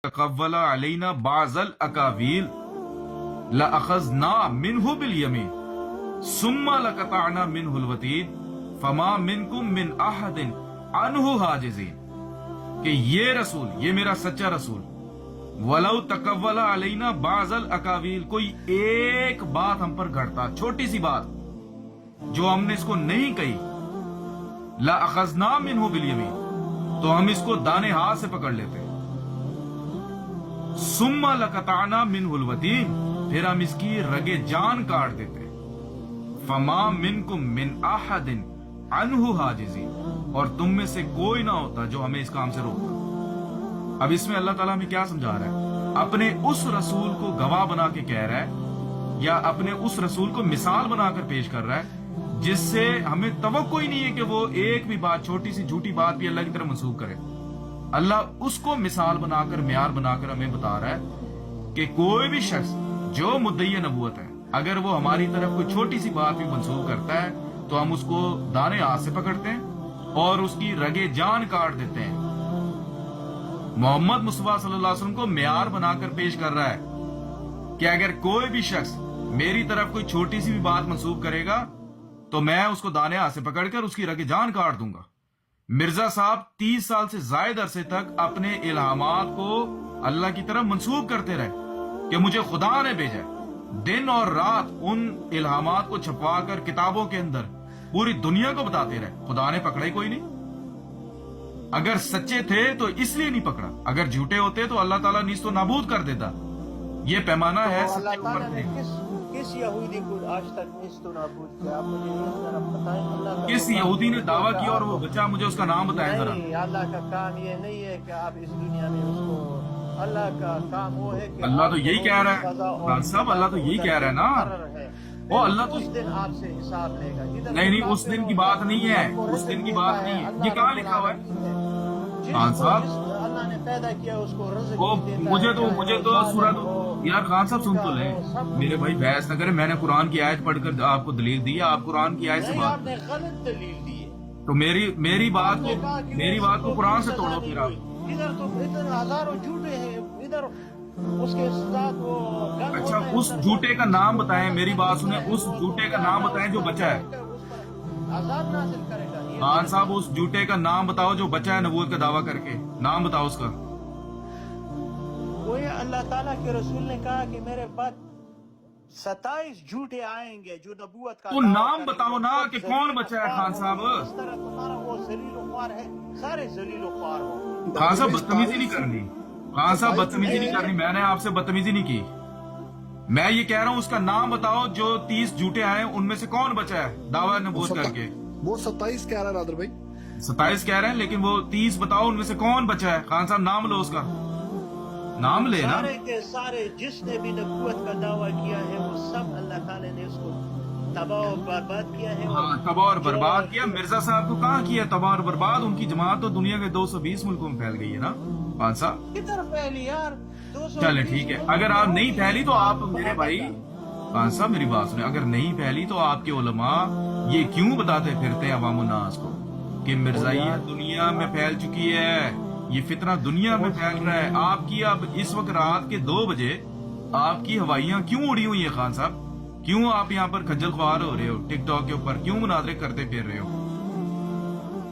تقول علینا بعض الاقاویل لأخذنا منہ بالیمین ثم لقطعنا منہ الوتین فما منکم من احد عنہ حاجزین، کہ یہ رسول، یہ میرا سچا رسول، ولو تقول علینا بعض الاقاویل، کوئی ایک بات ہم پر گھڑتا، چھوٹی سی بات جو ہم نے اس کو نہیں کہی، لأخذنا منہ بالیمین، تو ہم اس کو دانے ہاتھ سے پکڑ لیتے، ثم لقطعنا منہ الوتین، پھر ہم اس کی رگے جان کاٹ دیتے، فما منکم من احد عنہ حاجزین، اور تم میں سے کوئی نہ ہوتا جو ہمیں اس کام سے روکتا۔ اب اس میں اللہ تعالیٰ ہمیں کیا سمجھا رہا ہے؟ اپنے اس رسول کو گواہ بنا کے کہہ رہا ہے، یا اپنے اس رسول کو مثال بنا کر پیش کر رہا ہے جس سے ہمیں توقع ہی نہیں ہے کہ وہ ایک بھی بات، چھوٹی سی جھوٹی بات بھی اللہ کی طرف منسوخ کرے۔ اللہ اس کو مثال بنا کر، معیار بنا کر ہمیں بتا رہا ہے کہ کوئی بھی شخص جو مدعی نبوت ہے، اگر وہ ہماری طرف کوئی چھوٹی سی بات بھی منسوخ کرتا ہے تو ہم اس کو دانے ہاتھ سے پکڑتے ہیں اور اس کی رگے جان کاٹ دیتے ہیں۔ محمد مصطفیٰ صلی اللہ علیہ وسلم کو معیار بنا کر پیش کر رہا ہے کہ اگر کوئی بھی شخص میری طرف کوئی چھوٹی سی بھی بات منسوخ کرے گا تو میں اس کو دانے ہاتھ سے پکڑ کر اس کی رگے جان کاٹ دوں گا۔ مرزا صاحب 30 سال سے زائد عرصے تک اپنے الہامات کو اللہ کی طرف منسوخ کرتے رہے کہ مجھے خدا نے بھیجا، دن اور رات ان الہامات کو چھپوا کر کتابوں کے اندر پوری دنیا کو بتاتے رہے، خدا نے پکڑا ہی کوئی نہیں۔ اگر سچے تھے تو اس لیے نہیں پکڑا، اگر جھوٹے ہوتے تو اللہ تعالیٰ نیست و نابود کر دیتا۔ یہ پیمانہ ہے اللہ تعالیٰ نے کس یہودی کو آج تک نیست و نابود کیا؟ آپ مجھے یہ ذرا بتائیں۔ اللہ کا کس یہودی نے دعویٰ کیا اور وہ بچہ، مجھے اس کا نام بتائیں ذرا۔ نہیں، اللہ کا کام یہ نہیں ہے کہ آپ اس دنیا میں اس کو، اللہ کا کام وہ ہے کہ اللہ تو یہی کہہ رہا ہے خان صاحب، اللہ تو یہی کہہ رہا ہے نا، وہ اللہ تو اس دن آپ سے حساب لے گا۔ نہیں، اس دن کی بات نہیں ہے، اس دن کی بات نہیں ہے۔ یہ کہاں لکھا ہوا ہے خان صاحب؟ اللہ نے پیدا کیا اس کو رزق وہ دیتا ہے۔ مجھے تو سورہ، یار خان صاحب سن تو لیں، میرے بھائی بحث نہ کریں۔ میں نے قرآن کی آیت پڑھ کر آپ کو دلیل دی ہے، آپ قرآن کی آیت سے نہیں، بات، آپ نے غلط دلیل دی ہے۔ تو میری بات کو قرآن سے توڑو پھر آپ۔ ادھر تو ادھر ہزاروں جھوٹے ہیں، ادھر اس کے ساتھ وہ گن اچھا، ہوتا ہے، اس جھوٹے کا نام بتائیں، میری بات سنیں، اس جھوٹے کا نام بتائیں جو بچا ہے۔ اس پر عذاب نازل کرے گا۔ یہ خان صاحب اس جھوٹے کا نام بتاؤ جو بچا ہے نبوت کا دعویٰ کر کے، نام بتاؤ اس کا۔ وہ اللہ تعالیٰ کے رسول نے کہا کہ میرے بعد 27 جھوٹے آئیں گے جو نبوت کا تو دعویٰ نام کریں گے۔ بتاؤ نا کہ کون بچا ہے خان صاحب۔ اس طرح تمہارا وہ ذلیل و خوار ہے، سارے ذلیل و خوار ہو۔ خان صاحب بدتمیزی نہیں کرنی، خان صاحب بدتمیزی نہیں کرنی، میں نے آپ سے بدتمیزی نہیں کی۔ میں یہ کہہ رہا ہوں اس کا نام بتاؤ، جو 30 جھوٹے آئے ان میں سے کون بچا ہے دعویٰ نبوت کر کے؟ وہ 27 کہہ رہا ہے نادر بھائی، 27 کہہ رہے ہیں، لیکن وہ 30 بتاؤ ان میں سے کون بچا ہے؟ خان صاحب نام لو، اس کا نام لے نا۔ سارے کے سارے جس نے بھی نبوت کا دعویٰ کیا ہے وہ سب اللہ تعالیٰ نے اس کو تباہ و برباد کیا ہے۔ ہاں، تباہ اور برباد کیا۔ مرزا صاحب کو کہاں کیا تباہ اور برباد؟ ان کی جماعت تو دنیا کے 220 ملکوں میں پھیل گئی ہے نا خان صاحب۔ کدھر پھیلی یار؟ 220 چلے ٹھیک ہے، اگر آپ نہیں پھیلی تو آپ میرے بھائی خان صاحب میری بات سنیں، اگر نہیں پھیلی تو آپ کے علماء یہ کیوں بتاتے پھرتے ہیں عوام الناس کو کہ مرزائیت دنیا میں پھیل چکی ہے، یہ فتنہ دنیا میں پھیل رہا ہے؟ آپ کی اب اس وقت رات کے 2 بجے آپ کی ہوائیاں کیوں اڑی ہوئی ہیں خان صاحب؟ کیوں آپ یہاں پر کھجل خوار ہو رہے ہو ٹک ٹاک کے اوپر؟ کیوں مناظرے کرتے پھر رہے ہو؟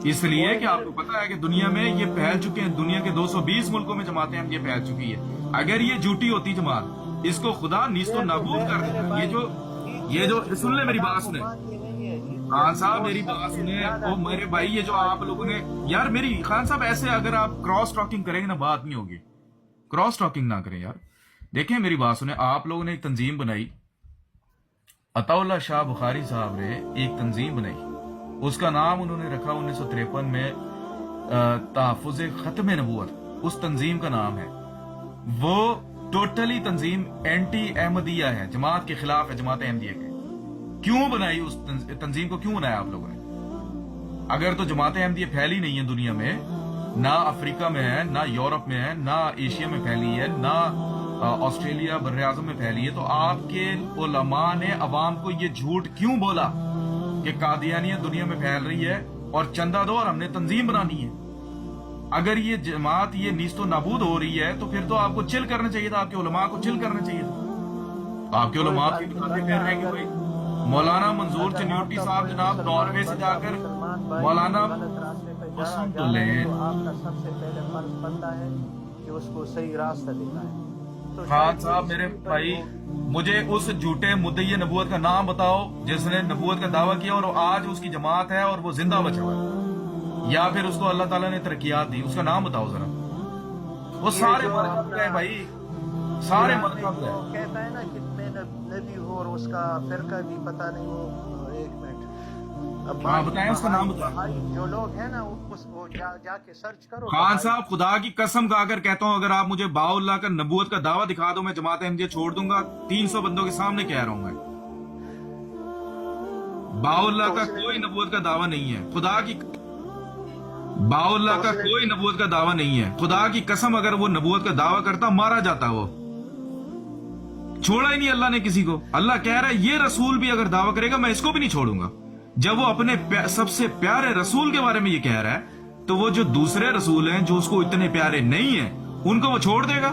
اس لیے کہ آپ کو پتا ہے کہ دنیا میں یہ پھیل چکے ہیں، دنیا کے 220 ملکوں میں جماعتیں یہ پھیل چکی ہے۔ اگر یہ جھوٹی ہوتی جماعت، اس کو خدا نیست و نابود کر دیتا۔ یہ جو سن لے میری بات سنیں خان صاحب، میری بات سنیں، او میرے بھائی، یہ جو آپ لوگوں نے یار میری خان صاحب ایسے اگر آپ کراس ٹاکنگ کریں گے نا بات نہیں ہوگی، کراس ٹاکنگ نہ کریں یار۔ دیکھیں میری بات سنیں، آپ لوگوں نے ایک تنظیم بنائی، عطا اللہ شاہ بخاری صاحب نے ایک تنظیم بنائی، اس کا نام انہوں نے رکھا 1953 میں تحفظ ختم نبوت، اس تنظیم کا نام ہے۔ وہ ٹوٹلی تنظیم اینٹی احمدیہ ہے، جماعت کے خلاف ہے، جماعت احمدیہ کے۔ کیوں بنائی اس تنظیم کو؟ کیوں بنایا آپ لوگوں نے؟ اگر تو جماعت احمدیہ پھیلی نہیں ہے دنیا میں، نہ افریقہ میں ہے، نہ یورپ میں ہے، نہ ایشیا میں پھیلی ہے، نہ آسٹریلیا بر اعظم میں پھیلی ہے، تو آپ کے علماء نے عوام کو یہ جھوٹ کیوں بولا کہ قادیانیت دنیا میں پھیل رہی ہے اور چندہ دو اور ہم نے تنظیم بنانی ہے؟ اگر یہ جماعت یہ نیست و نابود ہو رہی ہے تو پھر تو آپ کو چل کرنا چاہیے تھا, آپ کے علماء کو چل کرنا چاہیے تھا. آپ کے علماء کی باتیں کہہ رہے ہیں کہ بھائی مولانا منظور چنیوٹی صاحب جناب ناروے سے جا کر مولانا قسم تو لیں. آپ کا سب سے پہلے فرض بنتا ہے کہ اس کو صحیح راستہ دکھائیں. خان صاحب میرے بھائی, مجھے اس جھوٹے مدعی نبوت کا نام بتاؤ جس نے نبوت کا دعویٰ کیا اور آج اس کی جماعت ہے اور وہ زندہ بچا ہوا ہے, یا پھر اس کو اللہ تعالیٰ نے ترقیات دی, اس کا نام بتاؤ ذرا. وہ سارے مرکز ہیں بھائی, سارے مرکز ہیں. کہتا ہے نا کہ میں نبی ہوں اور اس کا فرقہ بھی پتہ نہیں. وہ ایک منٹ ہاں بتائیں, اس کا نام بتائیں. جو لوگ ہیں نا اس کو جا کے سرچ کرو. خان صاحب خدا کی قسم کھا کر کہتا ہوں, اگر آپ مجھے باؤ اللہ کا نبوت کا دعویٰ دکھا دو, میں جماعت احمدیہ چھوڑ دوں گا. 300 بندوں کے سامنے کہہ رہا ہوں میں, باؤ اللہ کا کوئی نبوت کا دعویٰ نہیں ہے. خدا کی باؤ اللہ کا کوئی نبوت کا دعویٰ نہیں ہے. خدا کی قسم اگر وہ نبوت کا دعویٰ کرتا مارا جاتا. وہ چھوڑا ہی نہیں اللہ نے کسی کو. اللہ کہہ رہا ہے یہ رسول بھی اگر دعویٰ کرے گا میں اس کو بھی نہیں چھوڑوں گا. جب وہ اپنے سب سے پیارے رسول کے بارے میں یہ کہہ رہا ہے تو وہ جو دوسرے رسول ہیں جو اس کو اتنے پیارے نہیں ہیں ان کو وہ چھوڑ دے گا؟